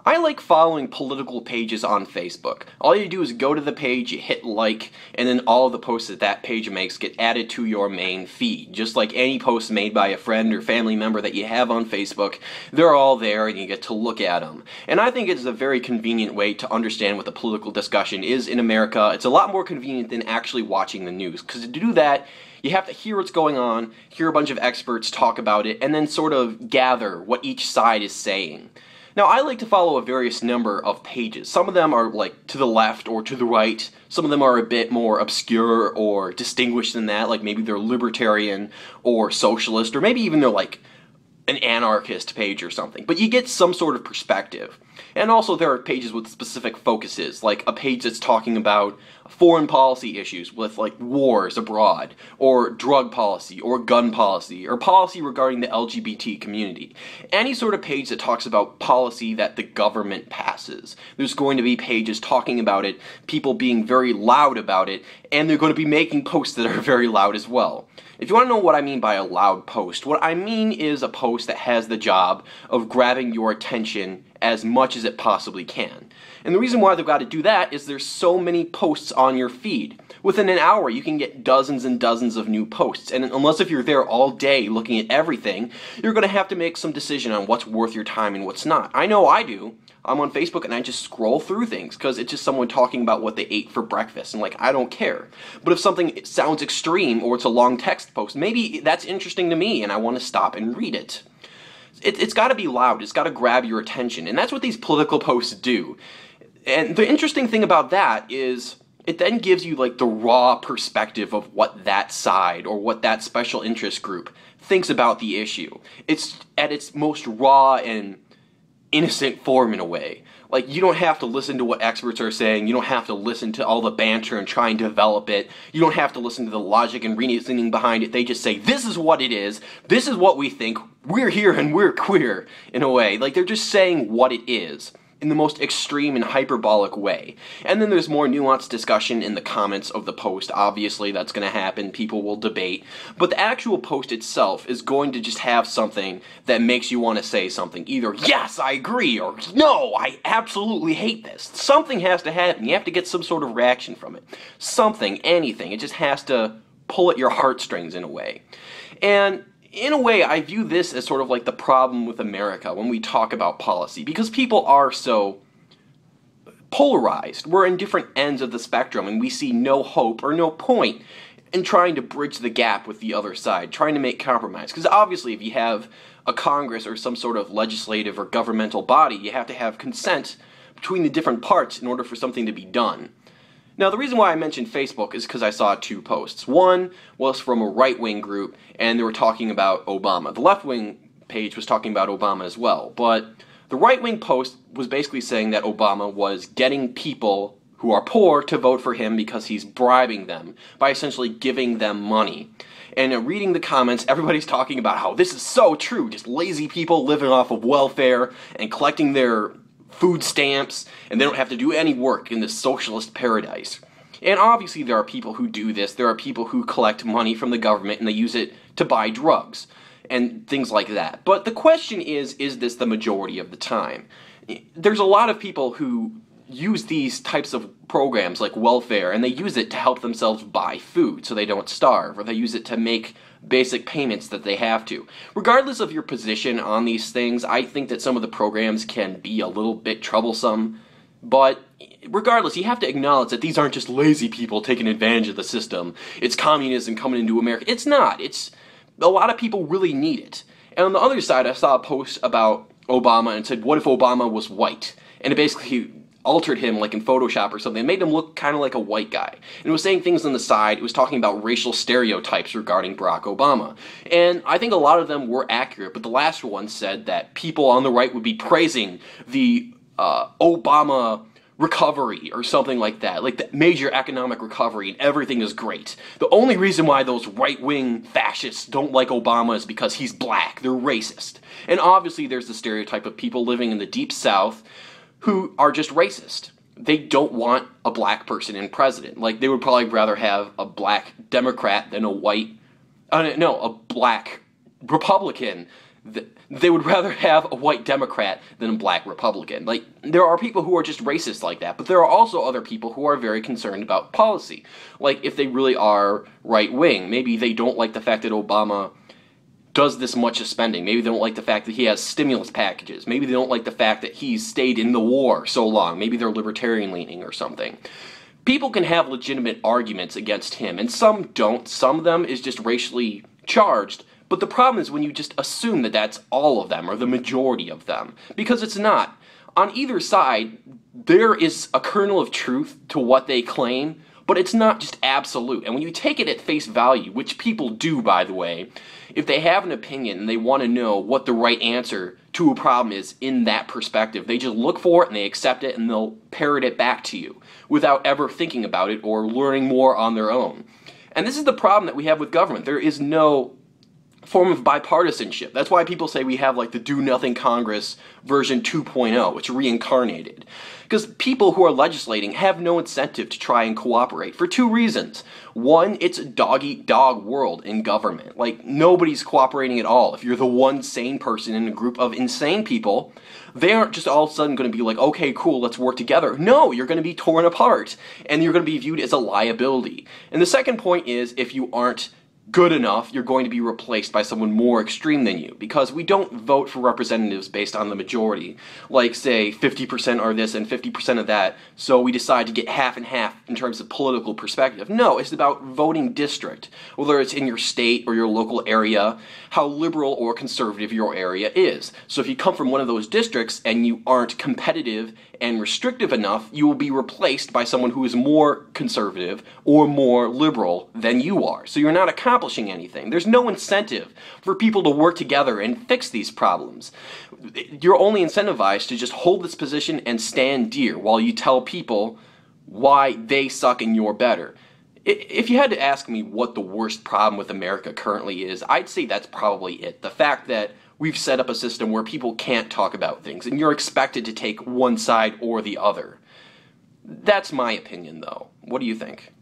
I like following political pages on Facebook. All you do is go to the page, you hit like, and then all of the posts that that page makes get added to your main feed. Just like any post made by a friend or family member that you have on Facebook, they're all there and you get to look at them. And I think it's a very convenient way to understand what the political discussion is in America. It's a lot more convenient than actually watching the news, because to do that, you have to hear what's going on, hear a bunch of experts talk about it, and then sort of gather what each side is saying. Now, I like to follow a various number of pages. Some of them are like to the left or to the right. Some of them are a bit more obscure or distinguished than that, like maybe they're libertarian or socialist, or maybe even they're like an anarchist page or something. But you get some sort of perspective. And also there are pages with specific focuses, like a page that's talking about foreign policy issues with like wars abroad, or drug policy, or gun policy, or policy regarding the LGBT community. Any sort of page that talks about policy that the government passes. There's going to be pages talking about it, people being very loud about it, and they're going to be making posts that are very loud as well. If you want to know what I mean by a loud post, what I mean is a post that has the job of grabbing your attention as much as it possibly can. And the reason why they've got to do that is there's so many posts on your feed. Within an hour, you can get dozens and dozens of new posts, and unless if you're there all day looking at everything, you're going to have to make some decision on what's worth your time and what's not. I know I do. I'm on Facebook and I just scroll through things because it's just someone talking about what they ate for breakfast, and like, I don't care. But if something sounds extreme or it's a long text post, maybe that's interesting to me and I want to stop and read it. It's got to be loud, it's got to grab your attention, and that's what these political posts do. And the interesting thing about that is it then gives you like the raw perspective of what that side or what that special interest group thinks about the issue. It's at its most raw and innocent form in a way. Like, you don't have to listen to what experts are saying, you don't have to listen to all the banter and try and develop it, you don't have to listen to the logic and reasoning behind it. They just say, this is what it is, this is what we think, we're here and we're queer, in a way. Like, they're just saying what it is in the most extreme and hyperbolic way. And then there's more nuanced discussion in the comments of the post. Obviously, that's going to happen. People will debate. But the actual post itself is going to just have something that makes you want to say something. Either, yes, I agree, or no, I absolutely hate this. Something has to happen. You have to get some sort of reaction from it. Something, anything. It just has to pull at your heartstrings in a way. And in a way, I view this as sort of like the problem with America when we talk about policy, because people are so polarized. We're in different ends of the spectrum, and we see no hope or no point in trying to bridge the gap with the other side, trying to make compromise. Because obviously, if you have a Congress or some sort of legislative or governmental body, you have to have consent between the different parts in order for something to be done. Now, the reason why I mentioned Facebook is because I saw two posts. One was from a right-wing group, and they were talking about Obama. The left-wing page was talking about Obama as well, but the right-wing post was basically saying that Obama was getting people who are poor to vote for him because he's bribing them by essentially giving them money. And reading the comments, everybody's talking about how this is so true, just lazy people living off of welfare and collecting their food stamps, and they don't have to do any work in this socialist paradise. And obviously there are people who do this. There are people who collect money from the government and they use it to buy drugs and things like that. But the question is this the majority of the time? There's a lot of people who use these types of programs like welfare, and they use it to help themselves buy food so they don't starve, or they use it to make basic payments that they have to. Regardless of your position on these things, I think that some of the programs can be a little bit troublesome, but regardless, you have to acknowledge that these aren't just lazy people taking advantage of the system. It's communism coming into America. It's not. It's a lot of people really need it. And on the other side, I saw a post about Obama and said, what if Obama was white? And it basically altered him like in Photoshop or something. It made him look kind of like a white guy. And it was saying things on the side. It was talking about racial stereotypes regarding Barack Obama. And I think a lot of them were accurate, but the last one said that people on the right would be praising the Obama recovery or something like that, like the major economic recovery, and everything is great. The only reason why those right-wing fascists don't like Obama is because he's black. They're racist. And obviously there's the stereotype of people living in the Deep South who are just racist. They don't want a black person in president. Like, they would probably rather have a black Democrat than a white, a black Republican they would rather have a white Democrat than a black Republican. Like, there are people who are just racist like that, but there are also other people who are very concerned about policy. Like, if they really are right-wing, maybe they don't like the fact that Obama does this much of spending. Maybe they don't like the fact that he has stimulus packages. Maybe they don't like the fact that he's stayed in the war so long. Maybe they're libertarian-leaning or something. People can have legitimate arguments against him, and some don't. Some of them is just racially charged. But the problem is when you just assume that that's all of them, or the majority of them. Because it's not. On either side, there is a kernel of truth to what they claim, but it's not just absolute. And when you take it at face value, which people do, by the way, if they have an opinion and they want to know what the right answer to a problem is in that perspective, they just look for it and they accept it and they'll parrot it back to you without ever thinking about it or learning more on their own. And this is the problem that we have with government. There is no form of bipartisanship. That's why people say we have like the Do Nothing Congress version 2.0, which reincarnated. Because people who are legislating have no incentive to try and cooperate for two reasons. One, it's a dog-eat-dog world in government. Like, nobody's cooperating at all. If you're the one sane person in a group of insane people, they aren't just all of a sudden going to be like, okay, cool, let's work together. No, you're going to be torn apart, and you're going to be viewed as a liability. And the second point is, if you aren't good enough, you're going to be replaced by someone more extreme than you, because we don't vote for representatives based on the majority, like say 50% are this and 50% of that, so we decide to get half and half in terms of political perspective. No, it's about voting district, whether it's in your state or your local area, how liberal or conservative your area is. So if you come from one of those districts and you aren't competitive and restrictive enough, you will be replaced by someone who is more conservative or more liberal than you are. So you're not accomplishing anything. There's no incentive for people to work together and fix these problems. You're only incentivized to just hold this position and stand dear while you tell people why they suck and you're better. If you had to ask me what the worst problem with America currently is, I'd say that's probably it. The fact that we've set up a system where people can't talk about things, and you're expected to take one side or the other. That's my opinion, though. What do you think?